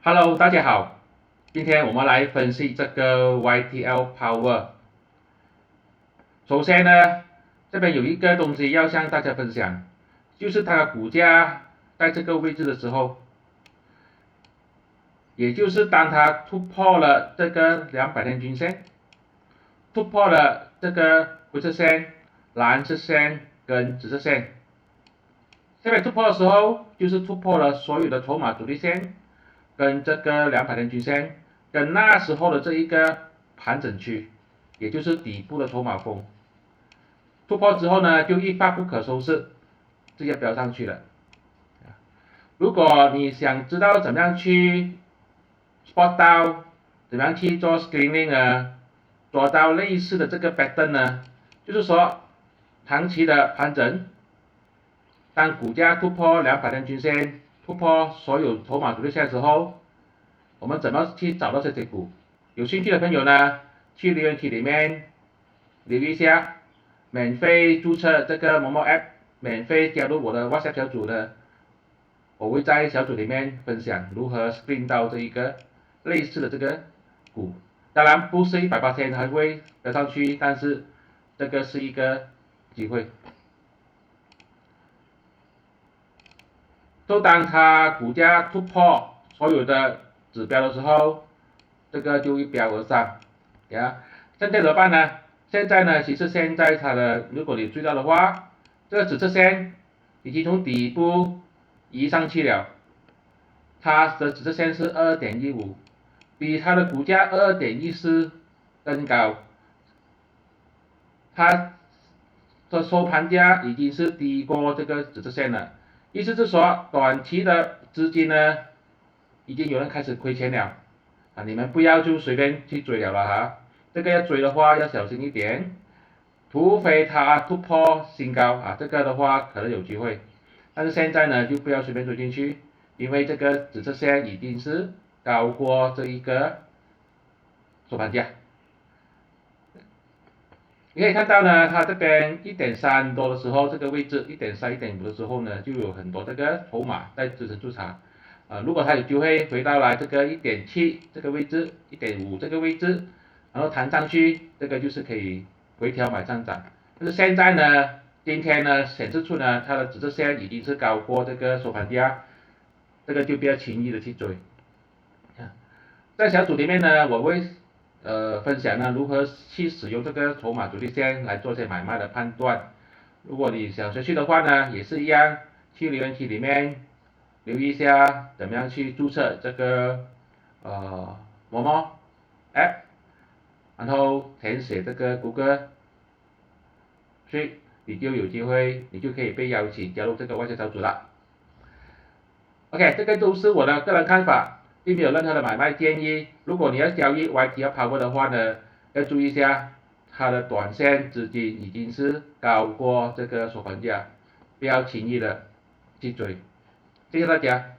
Hello，大家好，今天我们来分析这个 YTL Power。首先呢，这边有一个东西要向大家分享，就是它的股价在这个位置的时候，也就是当它突破了这个200天均线，突破了这个灰色线、蓝色线跟紫色线，这边突破的时候，就是突破了所有的筹码阻力线跟这个200天均线，跟那时候的这一个盘整区，也就是底部的筹码峰。突破之后呢，就一发不可收拾，直接飙上去了。如果你想知道怎么样去 spot 到，怎么样去做 screening 啊，做到类似的这个 pattern 呢，就是说长期的盘整，当股价突破200天均线，突破所有筹码阻力线的时候，我们怎么去找到这些股？有兴趣的朋友呢，去留言区里面留一下，免费注册这个某某 app，免费加入我的 WhatsApp 小组的，我会在小组里面分享如何 screen 到这一个类似的这个股。当然不是100%还会飙上去，但是这个是一个机会。就当它股价突破所有的指标的时候，这个就一飙而上，呀，现在怎么办呢？现在呢，其实现在它的，如果你注意到的话，这个紫色线已经从底部移上去了，它的紫色线是2.15，比它的股价2.14更高，它的收盘价已经是低过这个紫色线了，意思是说短期的资金呢，已经有人开始亏钱了啊，你们不要就随便去追了哈，这个要追的话要小心一点，除非它突破新高啊，这个的话可能有机会，但是现在呢就不要随便追进去，因为这个紫色线已经是高过这一个收盘价。你可以看到呢，它这边1.3多的时候，这个位置1.3、1.5的时候呢，就有很多这个筹码在支撑住它。如果它有机会回到来这个1.7这个位置、1.5这个位置，然后弹上去，这个就是可以回调买上涨。但是现在呢，今天呢显示出呢，它的指示线已经是高过这个收盘价，这个就不要轻易的去追。在小组里面呢，我会分享呢如何去使用这个筹码主力线来做些买卖的判断。如果你想学习的话呢，也是一样，去留言区里面留意一下怎么样去注册这个某某 app，然后填写这个谷歌，所以你就有机会，你就可以被邀请加入这个外线小组了。OK， 这个都是我的个人看法，并没有任何的买卖建议。如果你要交易 YTL Power 的话呢，要注意一下，它的短线资金已经是高过这个收盘价，不要轻易的去追。谢谢大家。